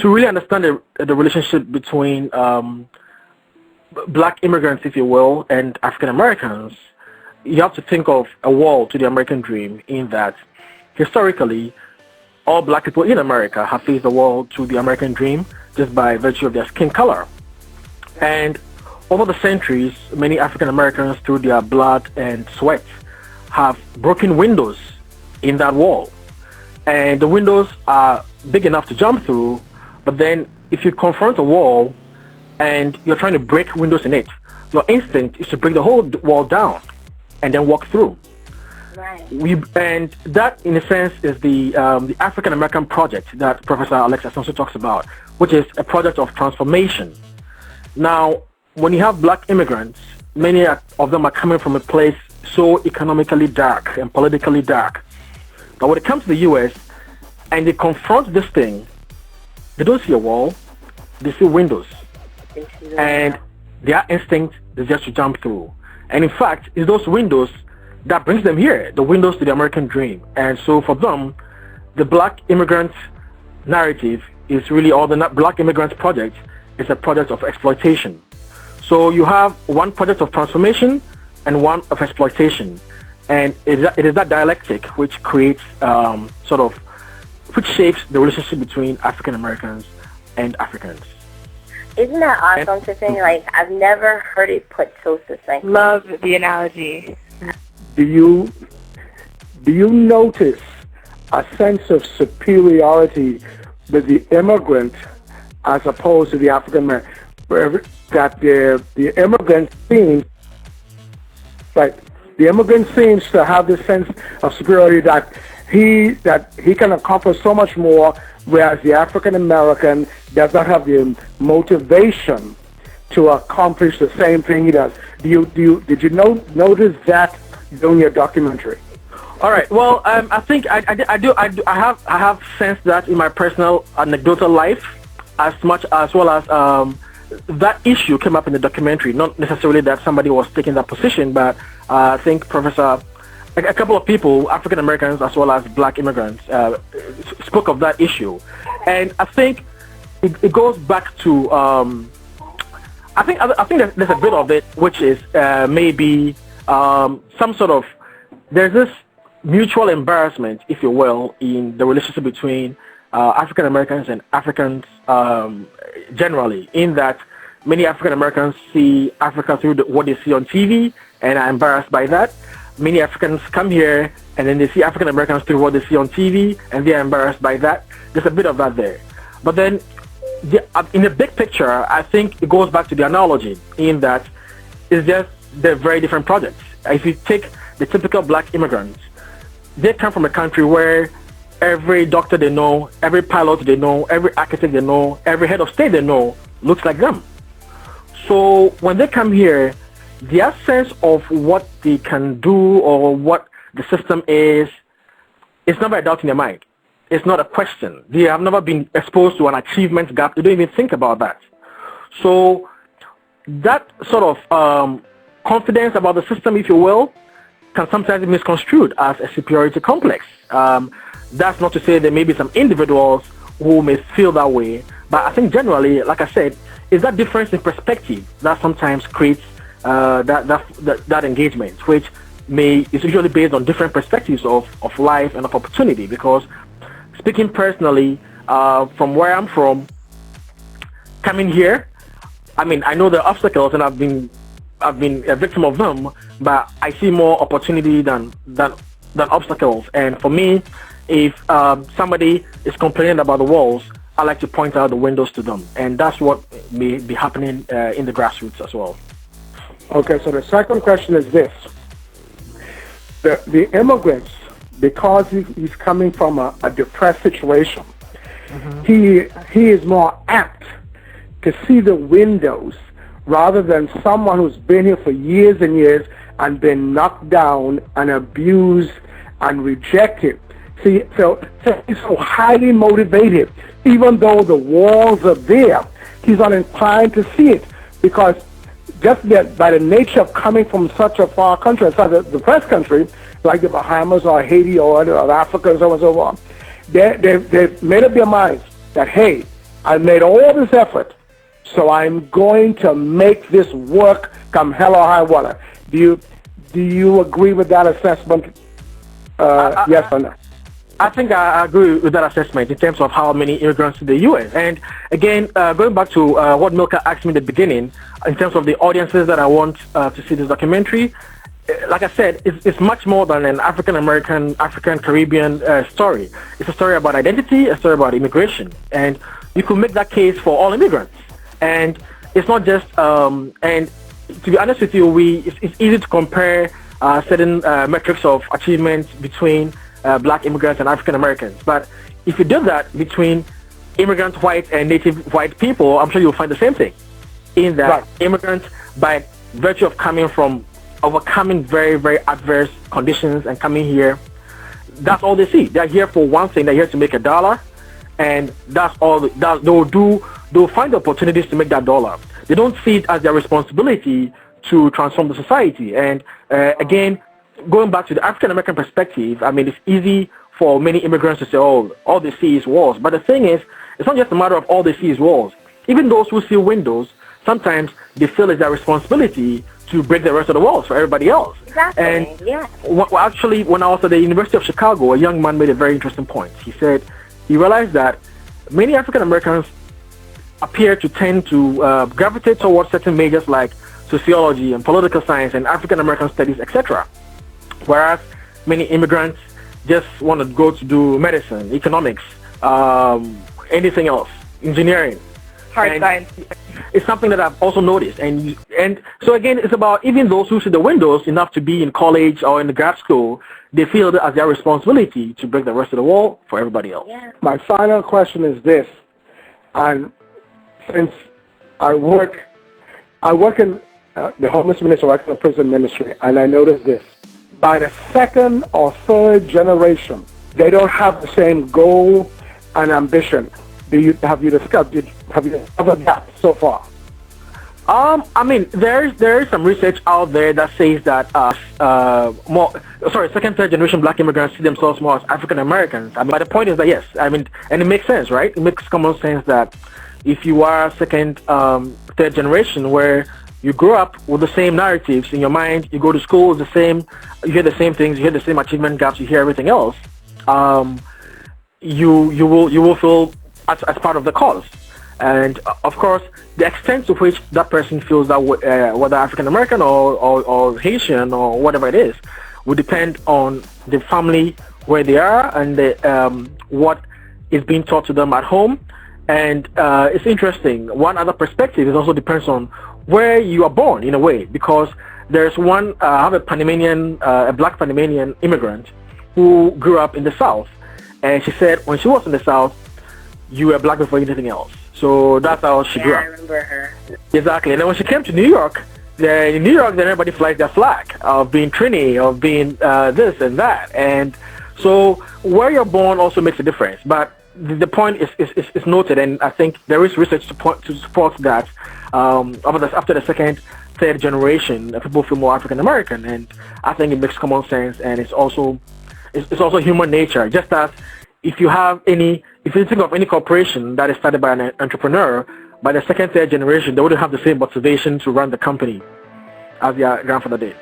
to really understand the relationship between black immigrants, if you will, and African Americans, you have to think of a wall to the American dream, in that historically all black people in America have faced the wall to the American dream just by virtue of their skin color. And over the centuries, many African Americans, through their blood and sweat, have broken windows in that wall. And the windows are big enough to jump through, but then if you confront a wall and you're trying to break windows in it, your instinct is to break the whole wall down and then walk through. Right. And that, in a sense, is the African American project that Professor Alex Asonso talks about, which is a project of transformation. Now, when you have black immigrants, many of them are coming from a place so economically dark and politically dark. But when it comes to the U.S. and they confront this thing, they don't see a wall, they see windows. And their instinct is just to jump through. And in fact, it's those windows that brings them here, the windows to the American dream. And so for them, the black immigrant narrative is really, or the black immigrant project is a project of exploitation. So you have one project of transformation and one of exploitation. And it is that dialectic which creates which shapes the relationship between African Americans and Africans. Isn't that awesome, Tiffani? Like, I've never heard it put so succinctly. Love the analogy. Do you notice a sense of superiority with the immigrant as opposed to the African American? That the immigrant seems, right? The immigrant seems to have this sense of superiority that he can accomplish so much more, whereas the African American does not have the motivation to accomplish the same thing he does. Did you notice that during your documentary? All right. Well, I think I have sensed that in my personal anecdotal life, as well as that issue came up in the documentary. Not necessarily that somebody was taking that position, but I think a couple of people, African Americans as well as black immigrants, spoke of that issue. And I think it goes back to I think there's a bit of it which is maybe some sort of, there's this mutual embarrassment, if you will, in the relationship between African Americans and Africans generally, in that many African Americans see Africa through what they see on TV and are embarrassed by that. Many Africans come here and then they see African Americans through what they see on TV and they are embarrassed by that. There's a bit of that there. But then in the big picture, I think it goes back to the analogy, in that it's just they're very different projects. If you take the typical black immigrants, they come from a country where every doctor they know, every pilot they know, every architect they know, every head of state they know looks like them. So when they come here, their sense of what they can do or what the system is never a doubt in their mind. It's not a question. They have never been exposed to an achievement gap. They don't even think about that. So that sort of confidence about the system, if you will, can sometimes be misconstrued as a superiority complex. That's not to say there may be some individuals who may feel that way, but I think generally, like I said, it's that difference in perspective that sometimes creates that engagement, which is usually based on different perspectives of life and of opportunity. Because speaking personally, from where I'm from, coming here, I mean, I know the obstacles and I've been a victim of them, but I see more opportunity than obstacles. And for me, if somebody is complaining about the walls, I like to point out the windows to them, and that's what may be happening in the grassroots as well. Okay, so the second question is this: the immigrants, because he's coming from a depressed situation, he is more apt to see the windows rather than someone who's been here for years and years and been knocked down and abused and rejected. See, so he's so highly motivated, even though the walls are there, he's not inclined to see it, because just by the nature of coming from such a far country, such a depressed country, like the Bahamas or Haiti or Africa and so on and so on, they've made up their minds that, hey, I made all this effort, so I'm going to make this work come hell or high water. Do you agree with that assessment? Yes or no? I think I agree with that assessment in terms of how many immigrants to the U.S. And again, going back to what Milka asked me in the beginning, in terms of the audiences that I want to see this documentary, like I said, it's much more than an African-American, African-Caribbean story. It's a story about identity, a story about immigration. And you could make that case for all immigrants. And it's not just, and to be honest with you, it's easy to compare certain metrics of achievement between black immigrants and African Americans. But if you do that between immigrant white and native white people, I'm sure you'll find the same thing. In that immigrants, by virtue of overcoming very, very adverse conditions and coming here, that's all they see. They're here for one thing. They're here to make $1, and that's all. They'll find opportunities to make that $1. They don't see it as their responsibility to transform the society. And again, going back to the African American perspective, I mean, it's easy for many immigrants to say, oh, all they see is walls. But the thing is, it's not just a matter of all they see is walls. Even those who see windows, sometimes they feel it's their responsibility to break the rest of the walls for everybody else. Exactly. And yeah. Actually, when I was at the University of Chicago, a young man made a very interesting point. He said he realized that many African Americans appear to tend to gravitate towards certain majors like sociology and political science and African American studies, etc. Whereas many immigrants just want to go to do medicine, economics, anything else, engineering. Hard science. It's something that I've also noticed. And so again, it's about even those who see the windows enough to be in college or in the grad school, they feel it as their responsibility to break the rest of the wall for everybody else. Yeah. My final question is this, and since I work in the homeless ministry, I work in the prison ministry, and I noticed this. By the second or third generation, they don't have the same goal and ambition. Have you discovered that so far? I mean, there is some research out there that says that second, third generation black immigrants see themselves more as African Americans. I mean, but the point is that yes, I mean, and it makes sense, right? It makes common sense that if you are second, third generation, where you grow up with the same narratives in your mind, you go to school the same, you hear the same things, you hear the same achievement gaps, you hear everything else. You will feel as part of the cause. And of course, the extent to which that person feels that whether African American or Haitian or whatever it is, will depend on the family where they are and what is being taught to them at home. And it's interesting. One other perspective is also depends on where you are born, in a way, because there's one. I have a black Panamanian immigrant who grew up in the South, and she said when she was in the South, you were black before anything else. So that's how she grew up. I remember her. Exactly. And then when she came to New York, then everybody flies their flag of being Trini, of being this and that. And so where you're born also makes a difference. But the point is noted, and I think there is research to support that. After the second, third generation, people feel more African American, and I think it makes common sense, and it's also human nature. Just as if you think of any corporation that is started by an entrepreneur, by the second, third generation, they wouldn't have the same motivation to run the company as their grandfather did.